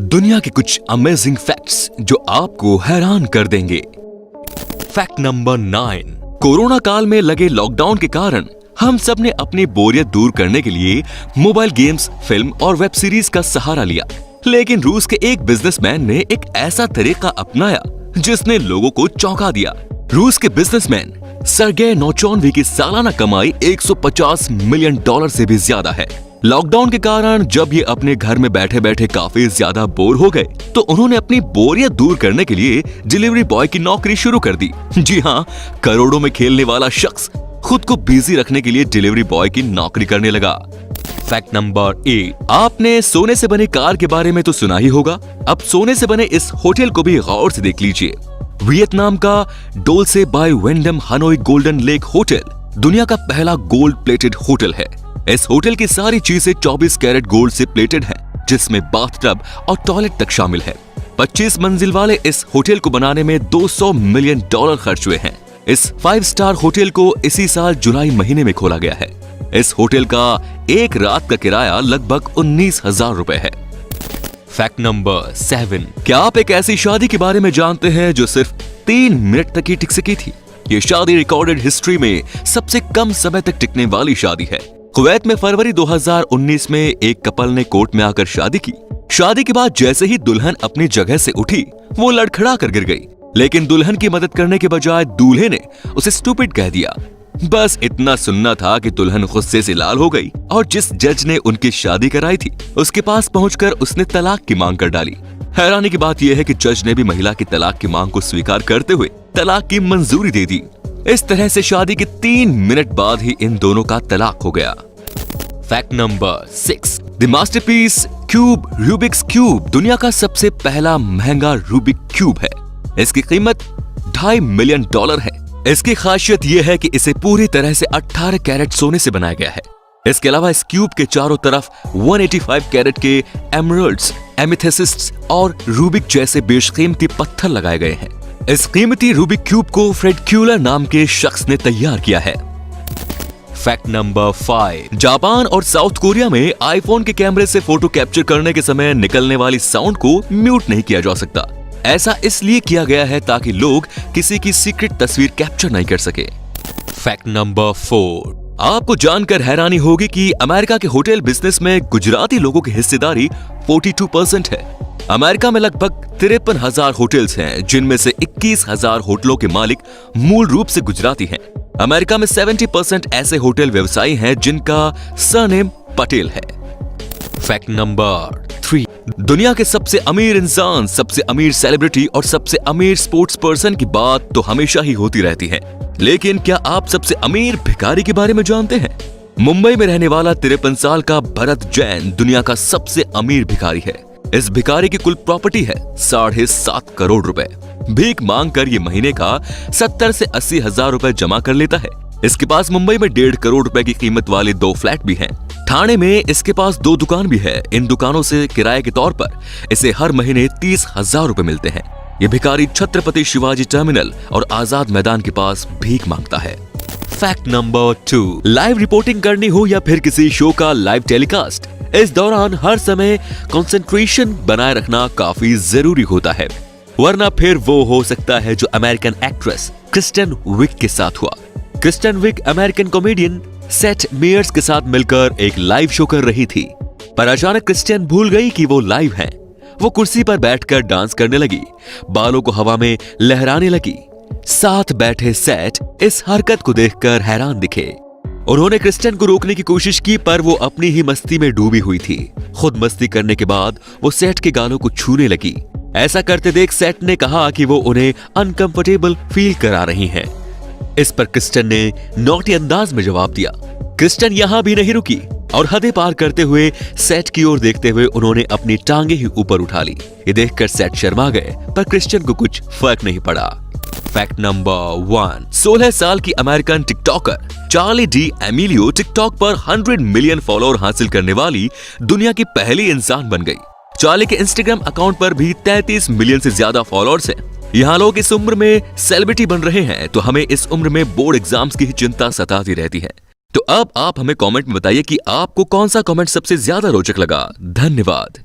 दुनिया के कुछ अमेजिंग फैक्ट्स जो आपको हैरान कर देंगे। Fact number 9। कोरोना काल में लगे लॉकडाउन के कारण हम सब ने अपनी बोरियत दूर करने के लिए मोबाइल गेम्स, फिल्म और वेब सीरीज का सहारा लिया। लेकिन रूस के एक बिजनेसमैन ने एक ऐसा तरीका अपनाया जिसने लोगों को चौंका दिया। रूस के बिजनेसमैन सर्गेई नौचोनवी की सालाना कमाई $150 मिलियन से भी ज्यादा है। लॉकडाउन के कारण जब ये अपने घर में बैठे बैठे काफी ज्यादा बोर हो गए तो उन्होंने अपनी बोरियत दूर करने के लिए डिलीवरी बॉय की नौकरी शुरू कर दी। जी हाँ, करोड़ों में खेलने वाला शख्स खुद को बिजी रखने के लिए डिलीवरी बॉय की नौकरी करने लगा। Fact number 8। आपने सोने से बनी कार के बारे में तो सुना ही होगा। अब सोने से बने इस होटल को भी गौर से देख लीजिए। वियतनाम का Dolce by Wyndham Hanoi Golden Lake hotel दुनिया का पहला गोल्ड प्लेटेड होटल है। इस होटल की सारी चीजें 24 कैरेट गोल्ड से प्लेटेड हैं, जिसमें बाथटब और टॉयलेट तक शामिल है। 25 मंजिल वाले इस होटल को बनाने में $200 मिलियन खर्च हुए हैं। इस 5 स्टार होटल को इसी साल जुलाई महीने में खोला गया है। इस होटल का एक रात का किराया लगभग 19,000 रुपए है। Fact number 7। क्या आप एक ऐसी शादी के बारे में जानते हैं जो सिर्फ 3 मिनट तक ही टिक सकी थी? ये शादी रिकॉर्डेड हिस्ट्री में सबसे कम समय तक टिकने वाली शादी है। कुवैत में फरवरी 2019 में एक कपल ने कोर्ट में आकर शादी की। शादी के बाद जैसे ही दुल्हन अपनी जगह से उठी, वो लड़खड़ा कर गिर गई। लेकिन दुल्हन की मदद करने के बजाय दूल्हे ने उसे स्टूपिड कह दिया। बस इतना सुनना था कि दुल्हन गुस्से से लाल हो गई और जिस जज ने उनकी शादी कराई थी उसके पास पहुंचकर उसने तलाक की मांग कर डाली। हैरानी की बात यह है कि जज ने भी महिला की तलाक की मांग को स्वीकार करते हुए तलाक की मंजूरी दे दी। इस तरह से शादी के 3 मिनट बाद ही इन दोनों का तलाक हो गया। Fact number 6। The masterpiece cube Rubik's cube दुनिया का सबसे पहला महंगा रूबिक क्यूब है। इसकी कीमत $2.5 मिलियन है। इसकी खासियत यह है कि इसे पूरी तरह से 18 कैरेट सोने से बनाया गया है। इसके अलावा इस क्यूब के चारों तरफ 185 कैरेट के एमरल्ड्स, एमेथिस्ट्स और रूबिक जैसे बेशकीमती पत्थर लगाए गए हैं। इस कीमती रूबिक क्यूब को फ्रेड क्यूलर नाम के शख्स ने तैयार किया है। Fact number 5। जापान और साउथ कोरिया में आईफोन के कैमरे से फोटो कैप्चर करने के समय निकलने वाली साउंड को म्यूट नहीं किया जा सकता। ऐसा इसलिए किया गया है ताकि लोग किसी की सीक्रेट तस्वीर कैप्चर नहीं कर सके। Fact number 4। आपको जानकर हैरानी होगी कि अमेरिका के होटल बिजनेस में गुजराती लोगों की हिस्सेदारी 42% है। अमेरिका में लगभग 53,000 होटल्स हैं, जिनमें से 21,000 होटलों के मालिक मूल रूप से गुजराती हैं। अमेरिका में 70% ऐसे होटल व्यवसायी हैं जिनका सरनेम पटेल है। Fact number 3। दुनिया के सबसे अमीर इंसान, सबसे अमीर सेलिब्रिटी और सबसे अमीर स्पोर्ट्स पर्सन की बात तो हमेशा ही होती रहती है, लेकिन क्या आप सबसे अमीर भिखारी के बारे में जानते हैं? मुंबई में रहने वाला 53 साल का भरत जैन दुनिया का सबसे अमीर भिखारी है। इस भिखारी की कुल प्रॉपर्टी है 7.5 करोड़ रुपए। भीख मांग कर ये महीने का 70 से 80 हजार रुपए जमा कर लेता है। इसके पास मुंबई में 1.5 करोड़ रुपए की कीमत वाले 2 फ्लैट भी हैं। ठाणे में इसके पास 2 दुकान भी है। इन दुकानों से किराए के तौर पर इसे हर महीने 30,000 रुपए मिलते हैं। ये भिखारी छत्रपति शिवाजी टर्मिनल और आजाद मैदान के पास भीख मांगता है। Fact number 2। लाइव रिपोर्टिंग करनी हो या फिर किसी शो का लाइव टेलीकास्ट, इस दौरान हर समय कंसंट्रेशन बनाए रखना काफी जरूरी होता है, वरना फिर वो हो सकता है जो अमेरिकन एक्ट्रेस क्रिस्टियन विक के साथ हुआ। Christian Wick American comedian Seth Meyers के साथ मिलकर एक लाइव शो कर रही थी, पर अचानक क्रिस्टियन भूल गई कि वो लाइव है। वो कुर्सी पर बैठकर डांस करने लगी, बालों को हवा में लहराने लगी। साथ बैठे सेथ इस हरकत को देखकर हैरान दिखे। उन्होंने क्रिस्टियन को रोकने की कोशिश की, पर वो अपनी ही मस्ती में डूबी हुई थी। खुद मस्ती करने के बाद वो सेठ के गालों को छूने लगी। ऐसा करते देख सेठ ने कहा कि वो उन्हें अनकंफर्टेबल फील करा रही हैं। इस पर क्रिस्टियन ने नॉटी अंदाज में जवाब दिया। क्रिस्टियन यहां भी नहीं रुकी और हदें पार करते हुए सेठ की ओर देखते हुए उन्होंने अपनी टांगे ही ऊपर उठा ली। ये देखकर सेठ शर्मा गए, पर क्रिस्टियन को कुछ फर्क नहीं पड़ा। Fact number 1। 16 साल की American TikToker Charlie D Emilio TikTok पर 100 मिलियन फॉलोअर हासिल करने वाली दुनिया की पहली इंसान बन गई। चार्ली के इंस्टाग्राम अकाउंट पर भी 33 मिलियन से ज्यादा फॉलोअर्स हैं। यहाँ लोग इस उम्र में सेलिब्रिटी बन रहे हैं, तो हमें इस उम्र में बोर्ड एग्जाम्स की ही चिंता सताती रहती है। तो अब आप हमें कमेंट में बताइए कि आपको कौन सा कमेंट सबसे ज्यादा रोचक लगा। धन्यवाद।